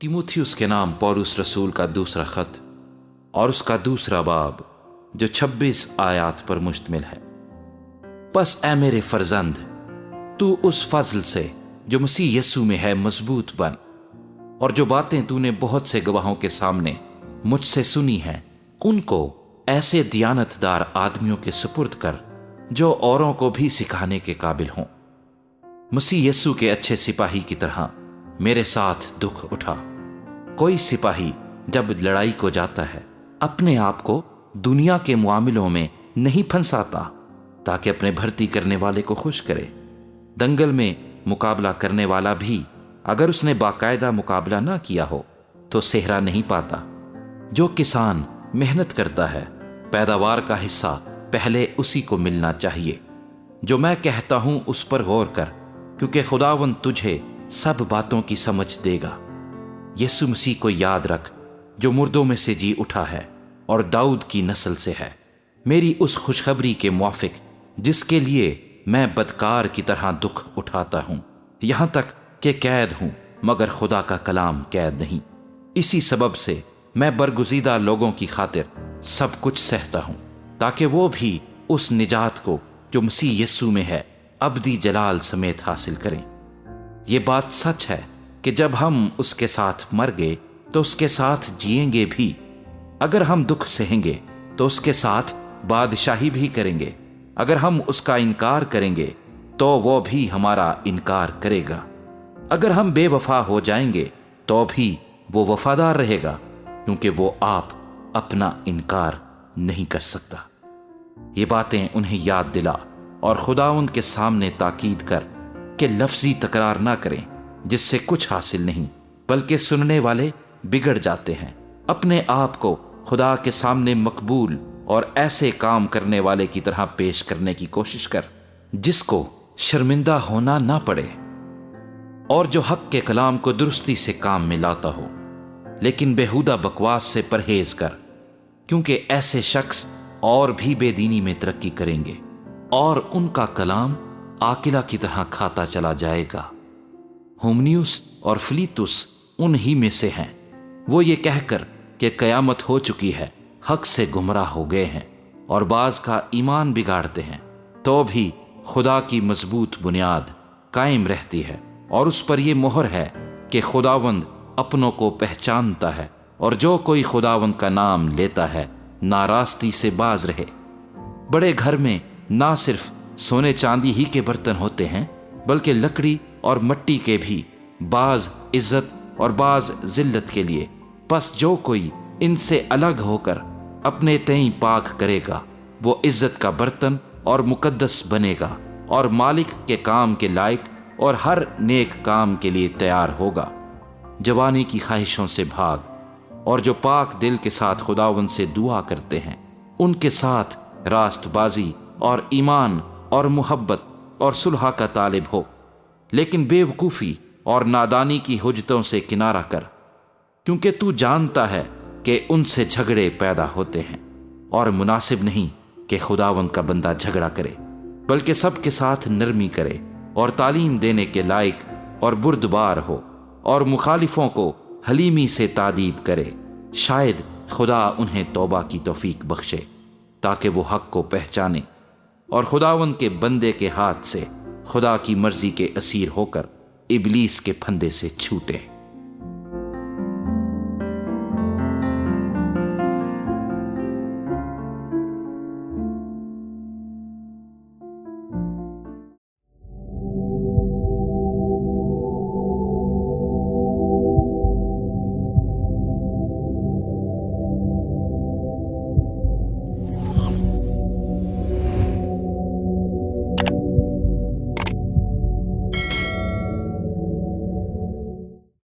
तीमुथियुस के नाम पौलुस रसूल का दूसरा खत और उसका दूसरा बाब जो 26 आयात पर मुश्तमिल है। बस ऐ मेरे फर्जंद, तू उस फजल से जो मसीह यस्सु में है मजबूत बन, और जो बातें तूने बहुत से गवाहों के सामने मुझसे सुनी हैं उनको ऐसे दियानतदार आदमियों के सुपुर्द कर जो औरों को भी सिखाने के काबिल हों। मसीह यस्सु के अच्छे सिपाही की तरह मेरे साथ दुख उठा। कोई सिपाही जब लड़ाई को जाता है अपने आप को दुनिया के मुआमिलों में नहीं फंसाता ताकि अपने भर्ती करने वाले को खुश करे। दंगल में मुकाबला करने वाला भी अगर उसने बाकायदा मुकाबला ना किया हो तो सेहरा नहीं पाता। जो किसान मेहनत करता है पैदावार का हिस्सा पहले उसी को मिलना चाहिए। जो मैं कहता हूं उस पर गौर कर, क्योंकि खुदावंद तुझे सब बातों की समझ देगा। यीशु मसीह को याद रख जो मुर्दों में से जी उठा है और दाऊद की नस्ल से है, मेरी उस खुशखबरी के मुआफिक जिसके लिए मैं बदकार की तरह दुख उठाता हूं, यहां तक कि कैद हूं, मगर खुदा का कलाम कैद नहीं। इसी सबब से मैं बरगुजीदा लोगों की खातिर सब कुछ सहता हूं, ताकि वो भी उस निजात को जो मसीह यस्सु में है अब्दी जलाल समेत हासिल करें। ये बात सच है कि जब हम उसके साथ मर गए तो उसके साथ जिएंगे भी। अगर हम दुख सहेंगे तो उसके साथ बादशाही भी करेंगे। अगर हम उसका इनकार करेंगे तो वो भी हमारा इनकार करेगा। अगर हम बेवफा हो जाएंगे तो भी वो वफादार रहेगा, क्योंकि वो आप अपना इनकार नहीं कर सकता। ये बातें उन्हें याद दिला और खुदावंद के सामने ताकीद कर कि लफ्जी तकरार ना करें जिससे कुछ हासिल नहीं, बल्कि सुनने वाले बिगड़ जाते हैं। अपने आप को खुदा के सामने मकबूल और ऐसे काम करने वाले की तरह पेश करने की कोशिश कर जिसको शर्मिंदा होना ना पड़े, और जो हक के कलाम को दुरुस्ती से काम में लाता हो। लेकिन बेहुदा बकवास से परहेज कर, क्योंकि ऐसे शख्स और भी बेदीनी में तरक्की करेंगे और उनका कलाम आकिला की तरह खाता चला जाएगा। हुमनियुस और फिलीतुस उन ही में से हैं। वो ये कहकर कि कयामत हो चुकी है हक से गुमराह हो गए हैं और बाज का ईमान बिगाड़ते हैं, तो भी खुदा की मजबूत बुनियाद कायम रहती है और उस पर ये मोहर है कि खुदावंद अपनों को पहचानता है, और जो कोई खुदावंद का नाम लेता है नारास्ती से बाज रहे। बड़े घर में ना सिर्फ सोने चांदी ही के बर्तन होते हैं, बल्कि लकड़ी और मट्टी के भी, बाज इज्जत और बाज जिल्लत के लिए। बस जो कोई इनसे अलग होकर अपने तईं पाक करेगा वो इज्जत का बर्तन और मुकद्दस बनेगा और मालिक के काम के लायक और हर नेक काम के लिए तैयार होगा। जवानी की ख्वाहिशों से भाग, और जो पाक दिल के साथ खुदावंद से दुआ करते हैं उनके साथ रास्तबाजी और ईमान और मुहब्बत और सुलह का तालिब हो। लेकिन बेवकूफ़ी और नादानी की हुज्जतों से किनारा कर, क्योंकि तू जानता है कि उनसे झगड़े पैदा होते हैं, और मुनासिब नहीं कि खुदावंद का बंदा झगड़ा करे, बल्कि सबके साथ नरमी करे और तालीम देने के लायक और बुर्दबार हो, और मुखालिफों को हलीमी से तादीब करे। शायद खुदा उन्हें तौबा की तौफीक बख्शे ताकि वो हक को पहचाने और खुदावंद के बंदे के हाथ से खुदा की मर्जी के असीर होकर इबलीस के फंदे से छूटे।